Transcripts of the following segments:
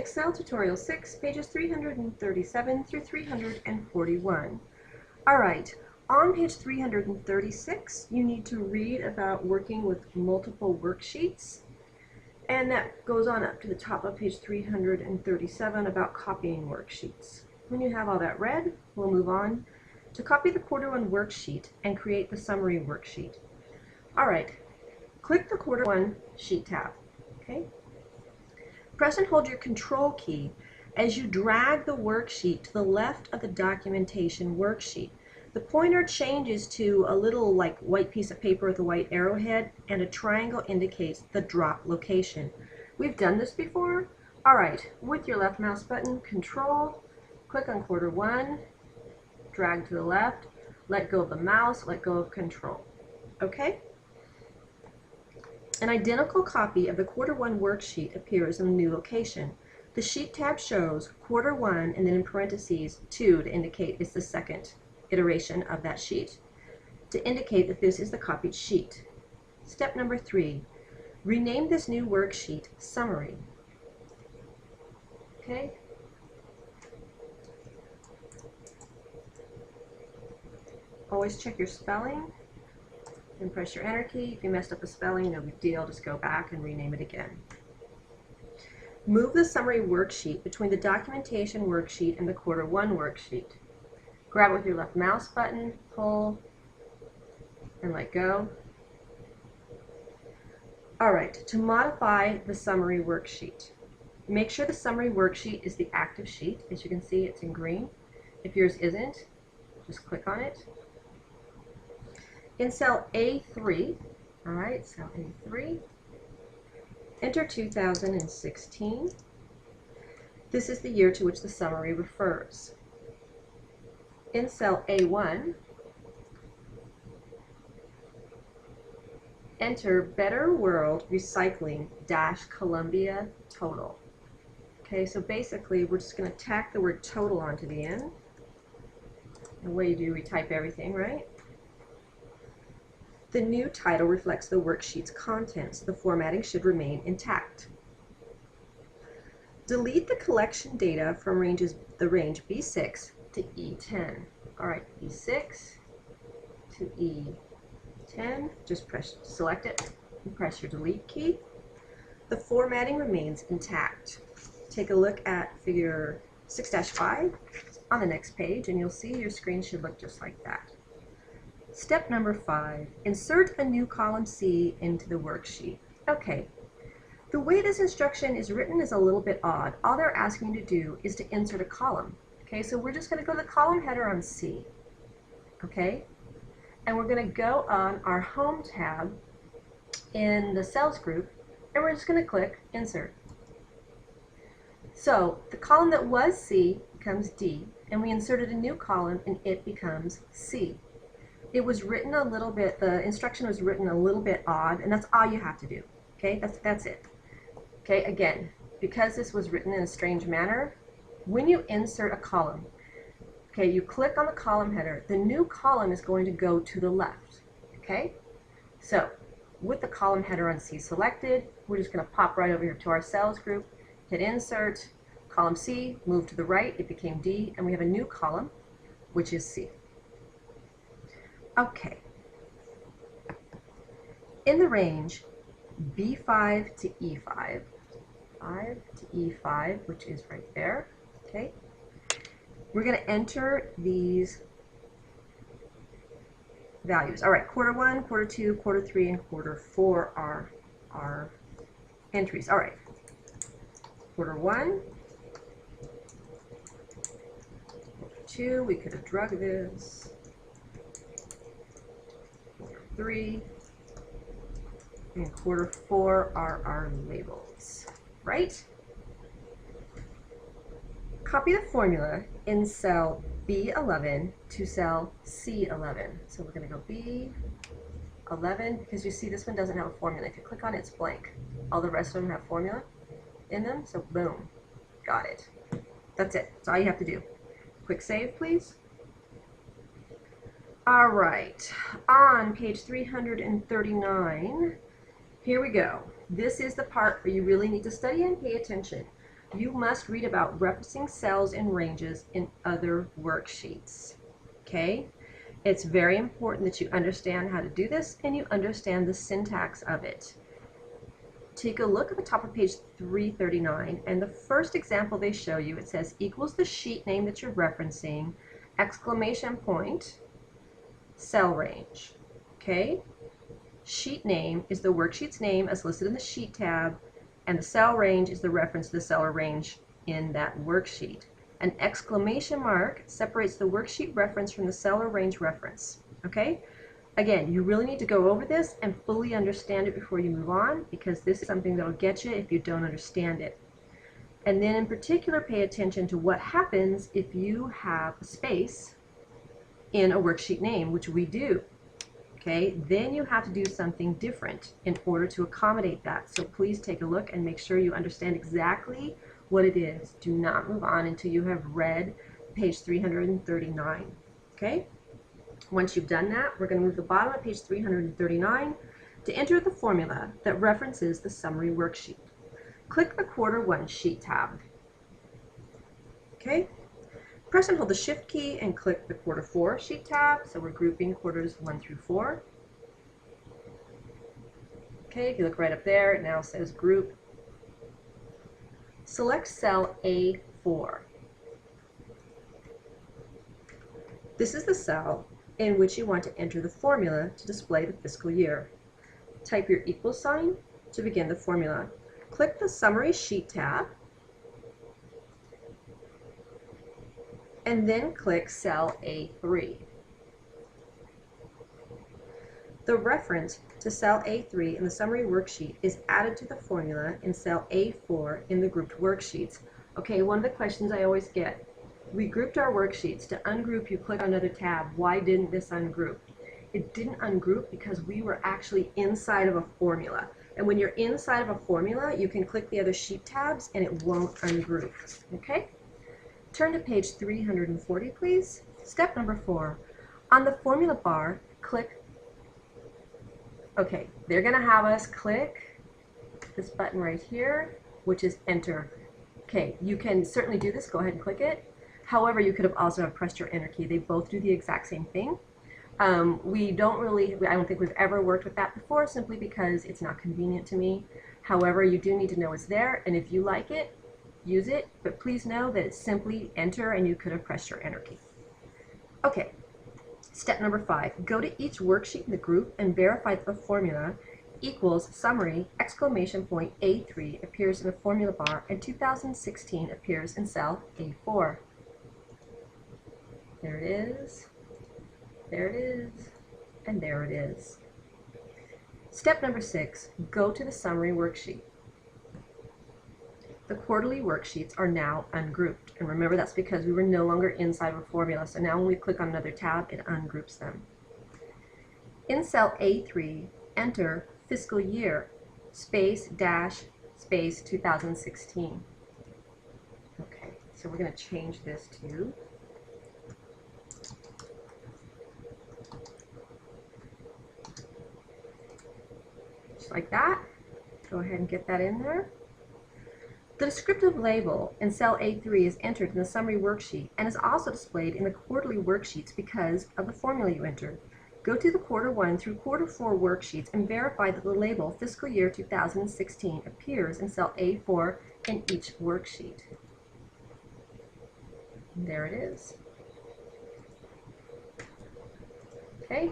Excel Tutorial 6, pages 337 through 341. All right, on page 336, you need to read about working with multiple worksheets. And that goes on up to the top of page 337 about copying worksheets. When you have all that read, we'll move on to copy the quarter one worksheet and create the summary worksheet. All right, click the quarter one sheet tab, okay? Press and hold your control key as you drag the worksheet to the left of the documentation worksheet. The pointer changes to a little like white piece of paper with a white arrowhead, and a triangle indicates the drop location. We've done this before. All right, with your left mouse button, control, click on quarter one, drag to the left, let go of the mouse, let go of control. Okay? An identical copy of the quarter one worksheet appears in the new location. The sheet tab shows quarter one and then in parentheses 2 to indicate it's the second iteration of that sheet, to indicate that this is the copied sheet. Step number 3, rename this new worksheet Summary. Okay? Always check your spelling and press your enter key. If you messed up a spelling, no big deal, just go back and rename it again. Move the summary worksheet between the documentation worksheet and the quarter one worksheet. Grab it with your left mouse button, pull, and let go. All right, to modify the summary worksheet, make sure the summary worksheet is the active sheet. As you can see, it's in green. If yours isn't, just click on it. In cell A3, all right, cell A3, enter 2016. This is the year to which the summary refers. In cell A1, enter Better World Recycling - Columbia total. Okay, so basically we're just going to tack the word total onto the end. The way you do, we type everything, right? The new title reflects the worksheet's contents. The formatting should remain intact. Delete the collection data from the range B6 to E10. All right, B6 to E10. Just select it and press your delete key. The formatting remains intact. Take a look at figure 6-5 on the next page, and you'll see your screen should look just like that. Step number 5, insert a new column C into the worksheet. Okay, the way this instruction is written is a little bit odd. All they're asking you to do is to insert a column. Okay, so we're just going to go to the column header on C. Okay, and we're going to go on our Home tab in the Cells group, and we're just going to click Insert. So the column that was C becomes D, and we inserted a new column, and it becomes C. It was written a little bit, the instruction was written a little bit odd, and that's all you have to do. Okay, that's it. Okay, again, because this was written in a strange manner, when you insert a column, okay, you click on the column header, the new column is going to go to the left. Okay, so with the column header on C selected, we're just going to pop right over here to our Cells group, hit Insert, column C, move to the right, it became D, and we have a new column, which is C. Okay, in the range B5 to E5, 5 to E5, which is right there, okay, we're going to enter these values. All right, quarter 1, quarter 2, quarter 3, and quarter 4 are our entries. All right, quarter 1, quarter 2, we could have drug this. 3, and quarter 4 are our labels, right? Copy the formula in cell B11 to cell C11. So we're going to go B11, because you see this one doesn't have a formula. If you click on it, it's blank. All the rest of them have formula in them, so boom, got it. That's it. That's all you have to do. Quick save, please. All right, on page 339, here we go. This is the part where you really need to study and pay attention. you must read about referencing cells and ranges in other worksheets. Okay? It's very important that you understand how to do this and you understand the syntax of it. Take a look at the top of page 339, and the first example they show you, it says equals the sheet name that you're referencing, exclamation point, cell range. Okay? Sheet name is the worksheet's name as listed in the Sheet tab, and the cell range is the reference to the cell or range in that worksheet. An exclamation mark separates the worksheet reference from the cell or range reference. Okay? Again, you really need to go over this and fully understand it before you move on, because this is something that will get you if you don't understand it. And then in particular, pay attention to what happens if you have a space in a worksheet name, which we do. Okay, then you have to do something different in order to accommodate that. So please take a look and make sure you understand exactly what it is. Do not move on until you have read page 339. Okay? Once you've done that, we're going to move to the bottom of page 339 to enter the formula that references the summary worksheet. Click the Quarter 1 Sheet tab. Okay? Press and hold the Shift key and click the Quarter 4 Sheet tab. So we're grouping quarters 1 through 4. Okay, if you look right up there, it now says Group. Select cell A4. This is the cell in which you want to enter the formula to display the fiscal year. Type your equal sign to begin the formula. Click the Summary Sheet tab, and then click cell A3. The reference to cell A3 in the summary worksheet is added to the formula in cell A4 in the grouped worksheets. Okay, one of the questions I always get, we grouped our worksheets. To ungroup, you click on another tab. Why didn't this ungroup? It didn't ungroup because we were actually inside of a formula. And when you're inside of a formula, you can click the other sheet tabs and it won't ungroup. Okay? Turn to page 340, please. Step number 4. On the formula bar, click. Okay, they're going to have us click this button right here, which is Enter. Okay, you can certainly do this. Go ahead and click it. However, you could have also have pressed your Enter key. They both do the exact same thing. I don't think we've ever worked with that before, simply because it's not convenient to me. However, you do need to know it's there, and if you like it, use it, but please know that it's simply Enter and you could have pressed your Enter key. Okay, step number 5. Go to each worksheet in the group and verify that the formula equals summary exclamation point A3 appears in the formula bar and 2016 appears in cell A4. There it is, there it is, and there it is. Step number 6, go to the summary worksheet. The quarterly worksheets are now ungrouped. And remember, that's because we were no longer inside of a formula. So now when we click on another tab, it ungroups them. In cell A3, enter fiscal year, space, dash, space 2016. Okay, so we're going to change this to just like that. Go ahead and get that in there. The descriptive label in cell A3 is entered in the summary worksheet and is also displayed in the quarterly worksheets because of the formula you entered. Go to the quarter 1 through quarter 4 worksheets and verify that the label fiscal year 2016 appears in cell A4 in each worksheet. And there it is. Okay.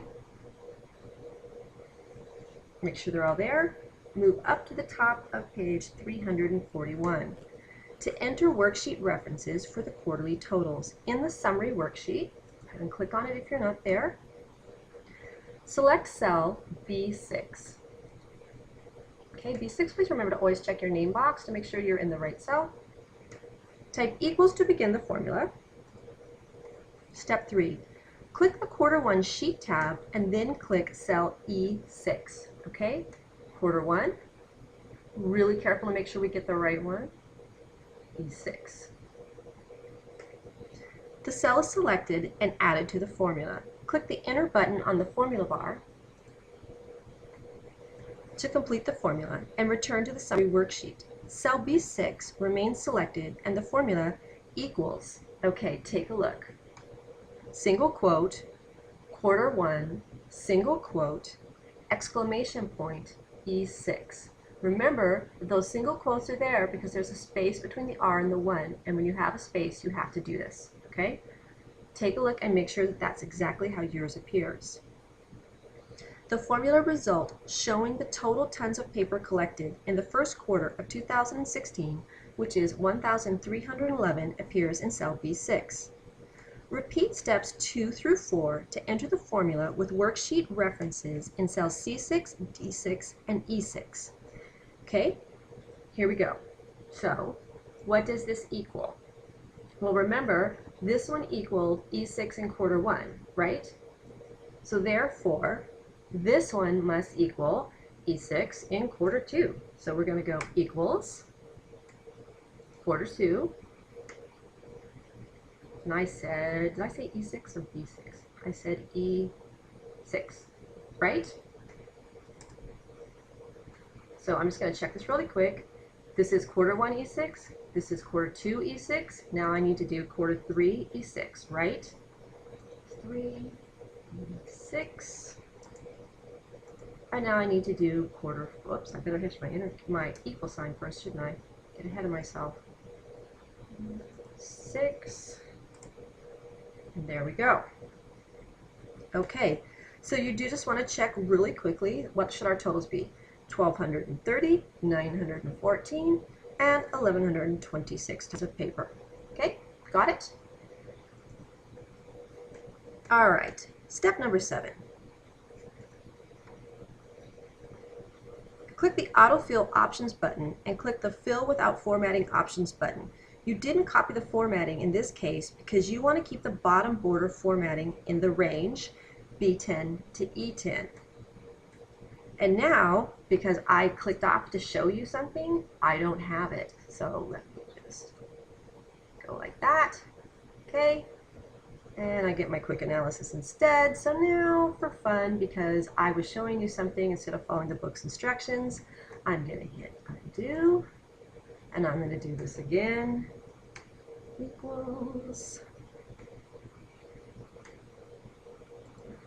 Make sure they're all there. Move up to the top of page 341 to enter worksheet references for the quarterly totals. In the summary worksheet, go ahead and click on it if you're not there. Select cell B6. Okay, B6, please remember to always check your name box to make sure you're in the right cell. Type equals to begin the formula. Step 3, click the quarter 1 sheet tab and then click cell E6. Okay? Quarter 1, really careful to make sure we get the right one, E6. The cell is selected and added to the formula. Click the Enter button on the formula bar to complete the formula and return to the summary worksheet. Cell B6 remains selected and the formula equals, okay, take a look, single quote, quarter 1, single quote, exclamation point, E6. Remember, those single quotes are there because there's a space between the R and the 1, and when you have a space, you have to do this, okay? Take a look and make sure that that's exactly how yours appears. The formula result showing the total tons of paper collected in the first quarter of 2016, which is 1,311, appears in cell B6. Repeat steps 2 through 4 to enter the formula with worksheet references in cells C6, D6, and E6. Okay, here we go. So, what does this equal? Well, remember, this one equaled E6 in quarter 1, right? So therefore, this one must equal E6 in quarter 2. So we're going to go equals quarter 2. And I said, did I say E6 or B6? I said E6, right? So I'm just going to check this really quick. This is quarter 1 E6. This is quarter 2 E6. Now I need to do quarter 3 E6, right? 3 E6. And now I need to do quarter, whoops, I better hit my equal sign first, shouldn't I? Get ahead of myself. 6. And there we go. Okay, so you do just want to check really quickly, what should our totals be? 1,230, 914, and 1,126 tons of paper. Okay, got it? All right, step number 7. Click the Autofill Options button and click the Fill Without Formatting Options button. You didn't copy the formatting in this case because you want to keep the bottom border formatting in the range B10 to E10. And now, because I clicked off to show you something, I don't have it. So let me just go like that. Okay. And I get my quick analysis instead. So now, for fun, because I was showing you something instead of following the book's instructions, I'm going to hit undo. And I'm going to do this again. Equals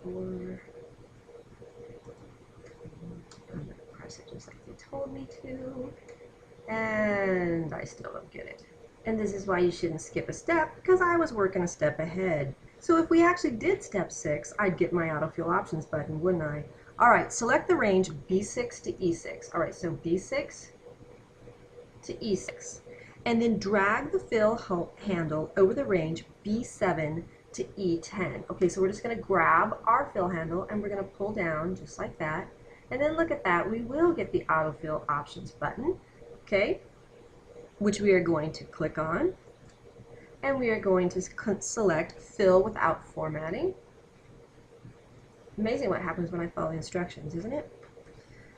4. I'm going to press it just like they told me to. And I still don't get it. And this is why you shouldn't skip a step, because I was working a step ahead. So if we actually did step 6, I'd get my autofill options button, wouldn't I? All right, select the range B6 to E6. All right, so B6 to E6. And then drag the fill handle over the range B7 to E10. Okay, so we're just going to grab our fill handle and we're going to pull down just like that. And then look at that, we will get the autofill options button, okay, which we are going to click on. And we are going to select Fill Without Formatting. Amazing what happens when I follow the instructions, isn't it?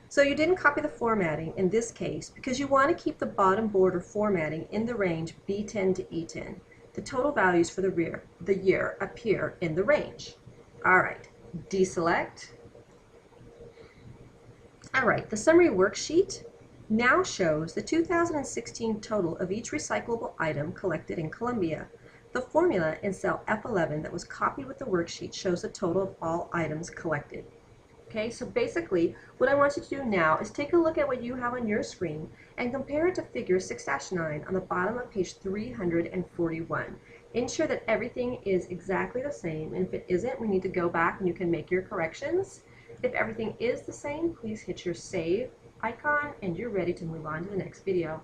So you didn't copy the formatting in this case because you want to keep the bottom border formatting in the range B10 to E10. The total values for the year appear in the range. All right, deselect. All right, the summary worksheet now shows the 2016 total of each recyclable item collected in Columbia. The formula in cell F11 that was copied with the worksheet shows the total of all items collected. Okay, so basically what I want you to do now is take a look at what you have on your screen and compare it to figure 6-9 on the bottom of page 341. Ensure that everything is exactly the same, and if it isn't, we need to go back and you can make your corrections. If everything is the same, please hit your save icon and you're ready to move on to the next video.